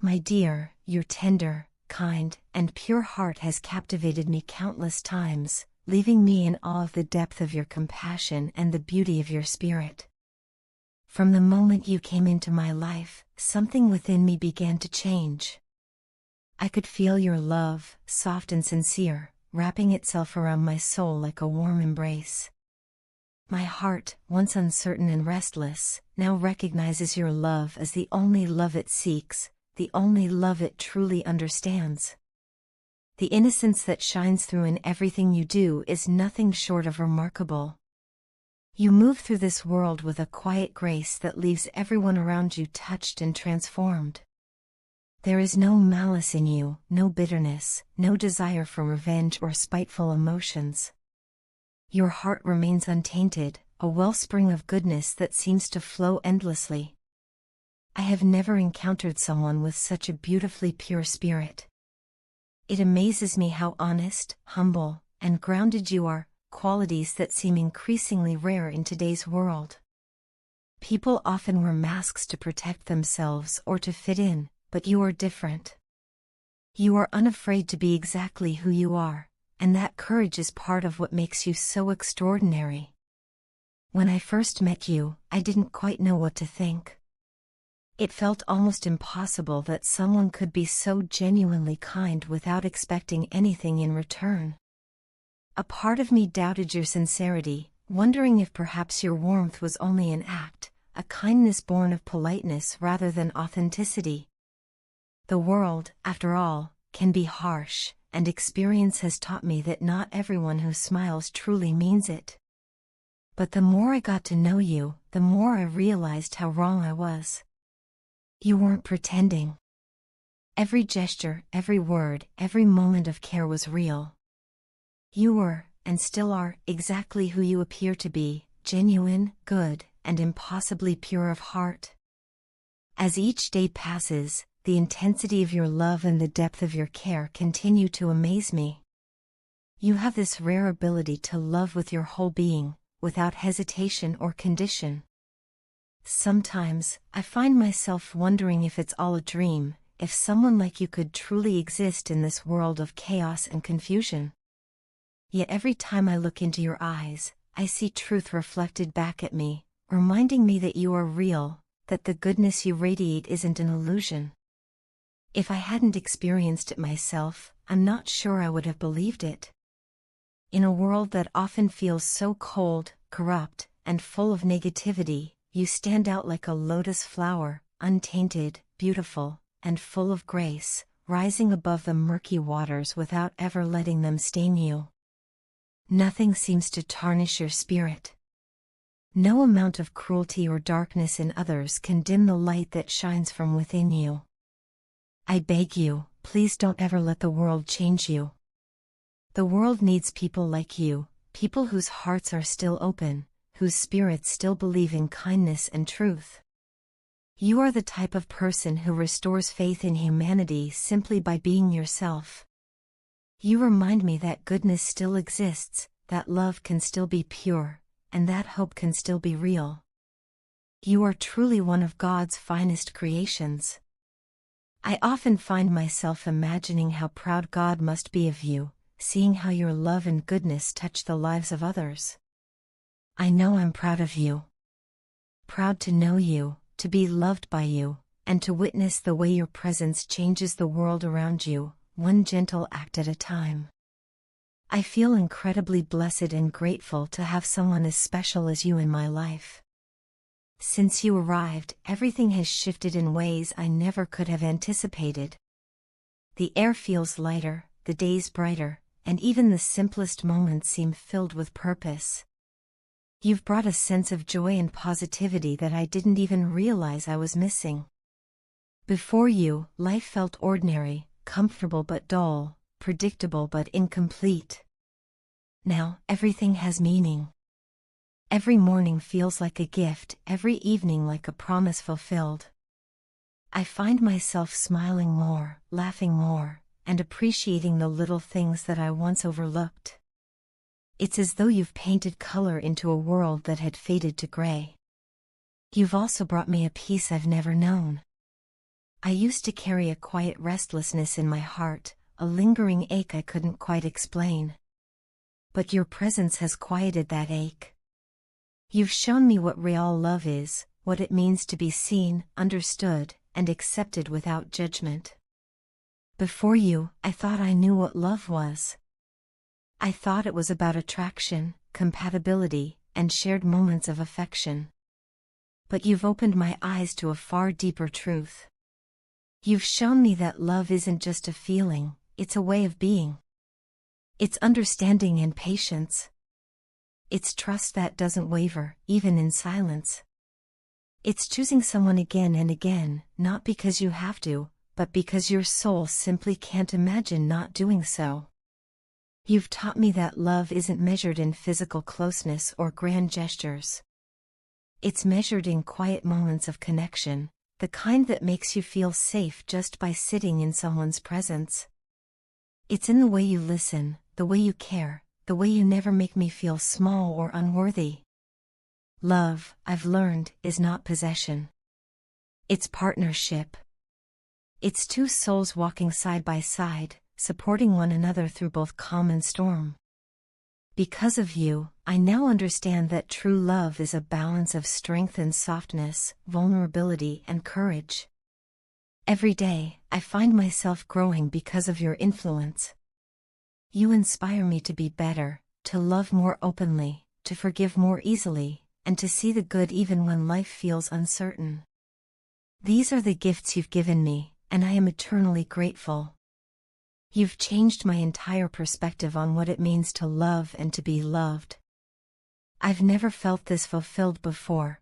My dear, your tender, kind, and pure heart has captivated me countless times, leaving me in awe of the depth of your compassion and the beauty of your spirit. From the moment you came into my life, something within me began to change. I could feel your love, soft and sincere, wrapping itself around my soul like a warm embrace. My heart, once uncertain and restless, now recognizes your love as the only love it seeks, the only love it truly understands. The innocence that shines through in everything you do is nothing short of remarkable. You move through this world with a quiet grace that leaves everyone around you touched and transformed. There is no malice in you, no bitterness, no desire for revenge or spiteful emotions. Your heart remains untainted, a wellspring of goodness that seems to flow endlessly. I have never encountered someone with such a beautifully pure spirit. It amazes me how honest, humble, and grounded you are, qualities that seem increasingly rare in today's world. People often wear masks to protect themselves or to fit in, but you are different. You are unafraid to be exactly who you are, and that courage is part of what makes you so extraordinary. When I first met you, I didn't quite know what to think. It felt almost impossible that someone could be so genuinely kind without expecting anything in return. A part of me doubted your sincerity, wondering if perhaps your warmth was only an act, a kindness born of politeness rather than authenticity. The world, after all, can be harsh, and experience has taught me that not everyone who smiles truly means it. But the more I got to know you, the more I realized how wrong I was. You weren't pretending. Every gesture, every word, every moment of care was real. You were, and still are, exactly who you appear to be, genuine, good, and impossibly pure of heart. As each day passes, the intensity of your love and the depth of your care continue to amaze me. You have this rare ability to love with your whole being, without hesitation or condition. Sometimes, I find myself wondering if it's all a dream, if someone like you could truly exist in this world of chaos and confusion. Yet every time I look into your eyes, I see truth reflected back at me, reminding me that you are real, that the goodness you radiate isn't an illusion. If I hadn't experienced it myself, I'm not sure I would have believed it. In a world that often feels so cold, corrupt, and full of negativity, you stand out like a lotus flower, untainted, beautiful, and full of grace, rising above the murky waters without ever letting them stain you. Nothing seems to tarnish your spirit. No amount of cruelty or darkness in others can dim the light that shines from within you. I beg you, please don't ever let the world change you. The world needs people like you, people whose hearts are still open, whose spirits still believe in kindness and truth. You are the type of person who restores faith in humanity simply by being yourself. You remind me that goodness still exists, that love can still be pure, and that hope can still be real. You are truly one of God's finest creations. I often find myself imagining how proud God must be of you, seeing how your love and goodness touch the lives of others. I know I'm proud of you. Proud to know you, to be loved by you, and to witness the way your presence changes the world around you, one gentle act at a time. I feel incredibly blessed and grateful to have someone as special as you in my life. Since you arrived, everything has shifted in ways I never could have anticipated. The air feels lighter, the days brighter, and even the simplest moments seem filled with purpose. You've brought a sense of joy and positivity that I didn't even realize I was missing. Before you, life felt ordinary, comfortable but dull, predictable but incomplete. Now, everything has meaning. Every morning feels like a gift, every evening like a promise fulfilled. I find myself smiling more, laughing more, and appreciating the little things that I once overlooked. It's as though you've painted color into a world that had faded to gray. You've also brought me a peace I've never known. I used to carry a quiet restlessness in my heart, a lingering ache I couldn't quite explain. But your presence has quieted that ache. You've shown me what real love is, what it means to be seen, understood, and accepted without judgment. Before you, I thought I knew what love was. I thought it was about attraction, compatibility, and shared moments of affection. But you've opened my eyes to a far deeper truth. You've shown me that love isn't just a feeling, it's a way of being. It's understanding and patience. It's trust that doesn't waver, even in silence. It's choosing someone again and again, not because you have to, but because your soul simply can't imagine not doing so. You've taught me that love isn't measured in physical closeness or grand gestures. It's measured in quiet moments of connection, the kind that makes you feel safe just by sitting in someone's presence. It's in the way you listen, the way you care, the way you never make me feel small or unworthy. Love, I've learned, is not possession. It's partnership. It's two souls walking side by side, supporting one another through both calm and storm. Because of you, I now understand that true love is a balance of strength and softness, vulnerability and courage. Every day, I find myself growing because of your influence. You inspire me to be better, to love more openly, to forgive more easily, and to see the good even when life feels uncertain. These are the gifts you've given me, and I am eternally grateful. You've changed my entire perspective on what it means to love and to be loved. I've never felt this fulfilled before.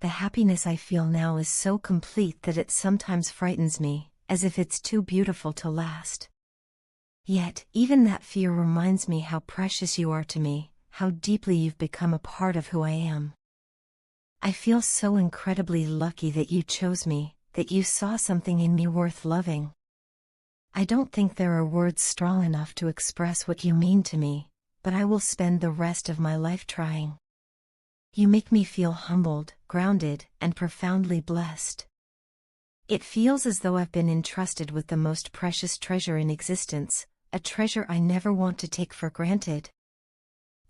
The happiness I feel now is so complete that it sometimes frightens me, as if it's too beautiful to last. Yet, even that fear reminds me how precious you are to me, how deeply you've become a part of who I am. I feel so incredibly lucky that you chose me, that you saw something in me worth loving. I don't think there are words strong enough to express what you mean to me, but I will spend the rest of my life trying. You make me feel humbled, grounded, and profoundly blessed. It feels as though I've been entrusted with the most precious treasure in existence, a treasure I never want to take for granted.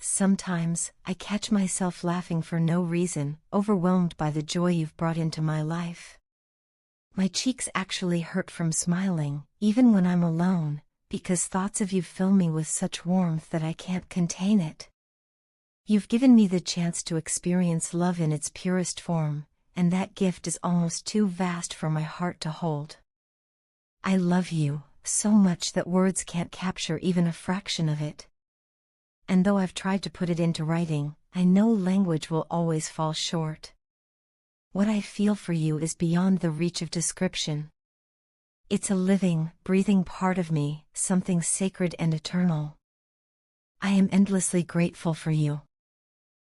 Sometimes, I catch myself laughing for no reason, overwhelmed by the joy you've brought into my life. My cheeks actually hurt from smiling, even when I'm alone, because thoughts of you fill me with such warmth that I can't contain it. You've given me the chance to experience love in its purest form, and that gift is almost too vast for my heart to hold. I love you, so much that words can't capture even a fraction of it. And though I've tried to put it into writing, I know language will always fall short. What I feel for you is beyond the reach of description. It's a living, breathing part of me, something sacred and eternal. I am endlessly grateful for you.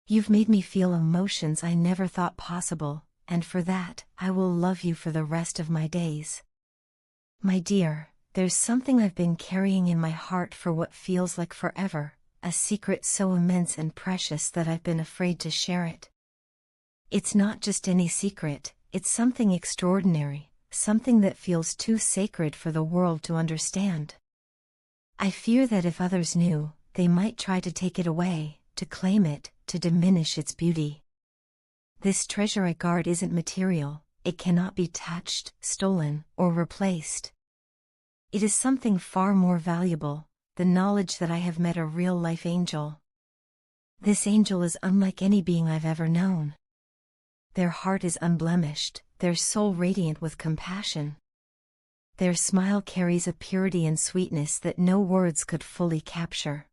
You've made me feel emotions I never thought possible, and for that, I will love you for the rest of my days. My dear, there's something I've been carrying in my heart for what feels like forever, a secret so immense and precious that I've been afraid to share it. It's not just any secret, it's something extraordinary, something that feels too sacred for the world to understand. I fear that if others knew, they might try to take it away, to claim it, to diminish its beauty. This treasure I guard isn't material, it cannot be touched, stolen, or replaced. It is something far more valuable, the knowledge that I have met a real-life angel. This angel is unlike any being I've ever known. Their heart is unblemished, their soul radiant with compassion. Their smile carries a purity and sweetness that no words could fully capture.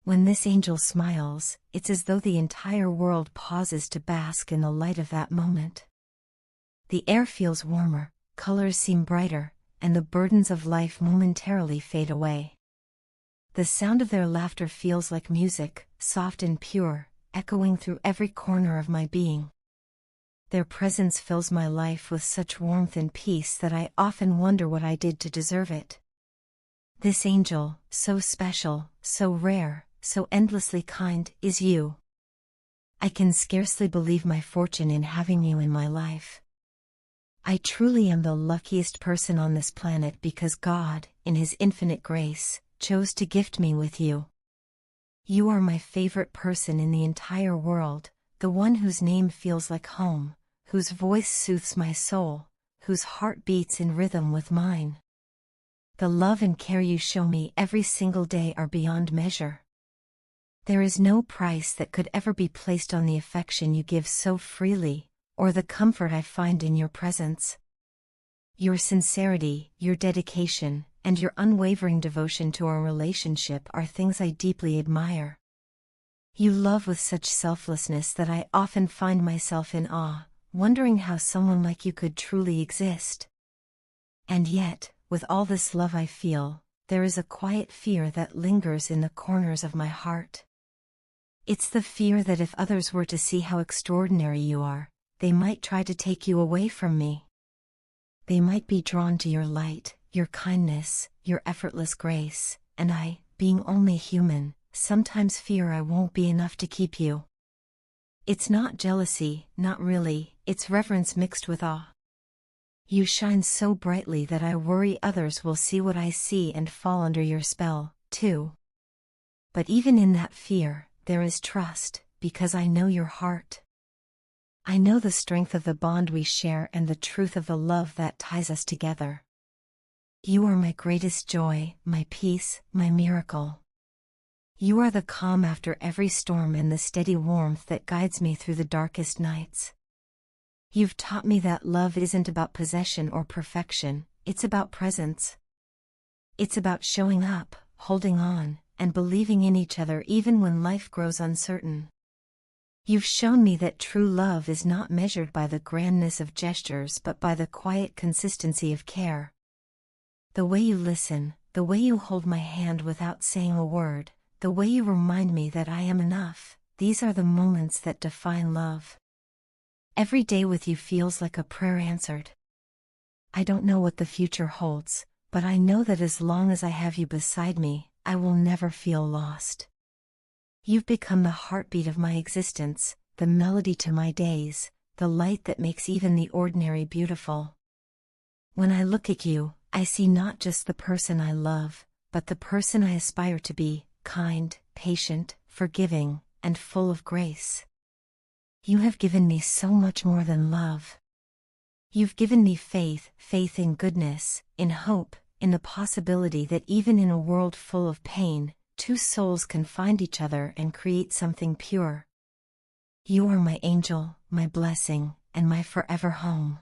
When this angel smiles, it's as though the entire world pauses to bask in the light of that moment. The air feels warmer, colors seem brighter, and the burdens of life momentarily fade away. The sound of their laughter feels like music, soft and pure, echoing through every corner of my being. Their presence fills my life with such warmth and peace that I often wonder what I did to deserve it. This angel, so special, so rare, so endlessly kind, is you. I can scarcely believe my fortune in having you in my life. I truly am the luckiest person on this planet because God, in His infinite grace, chose to gift me with you. You are my favorite person in the entire world, the one whose name feels like home, whose voice soothes my soul, whose heart beats in rhythm with mine. The love and care you show me every single day are beyond measure. There is no price that could ever be placed on the affection you give so freely, or the comfort I find in your presence. Your sincerity, your dedication, and your unwavering devotion to our relationship are things I deeply admire. You love with such selflessness that I often find myself in awe, wondering how someone like you could truly exist. And yet, with all this love I feel, there is a quiet fear that lingers in the corners of my heart. It's the fear that if others were to see how extraordinary you are, they might try to take you away from me. They might be drawn to your light, your kindness, your effortless grace, and I, being only human, sometimes fear I won't be enough to keep you. It's not jealousy, not really, it's reverence mixed with awe. You shine so brightly that I worry others will see what I see and fall under your spell, too. But even in that fear, there is trust, because I know your heart. I know the strength of the bond we share and the truth of the love that ties us together. You are my greatest joy, my peace, my miracle. You are the calm after every storm and the steady warmth that guides me through the darkest nights. You've taught me that love isn't about possession or perfection, it's about presence. It's about showing up, holding on, and believing in each other even when life grows uncertain. You've shown me that true love is not measured by the grandness of gestures but by the quiet consistency of care. The way you listen, the way you hold my hand without saying a word, the way you remind me that I am enough, these are the moments that define love. Every day with you feels like a prayer answered. I don't know what the future holds, but I know that as long as I have you beside me, I will never feel lost. You've become the heartbeat of my existence, the melody to my days, the light that makes even the ordinary beautiful. When I look at you, I see not just the person I love, but the person I aspire to be, kind, patient, forgiving, and full of grace. You have given me so much more than love. You've given me faith, faith in goodness, in hope, in the possibility that even in a world full of pain, two souls can find each other and create something pure. You are my angel, my blessing, and my forever home.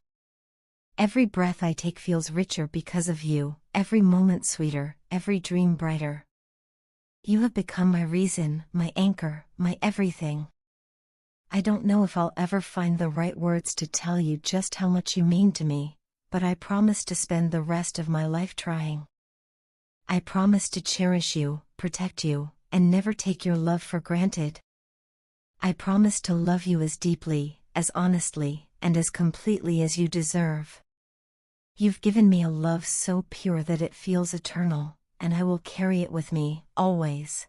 Every breath I take feels richer because of you, every moment sweeter, every dream brighter. You have become my reason, my anchor, my everything. I don't know if I'll ever find the right words to tell you just how much you mean to me, but I promise to spend the rest of my life trying. I promise to cherish you, protect you, and never take your love for granted. I promise to love you as deeply, as honestly, and as completely as you deserve. You've given me a love so pure that it feels eternal, and I will carry it with me, always.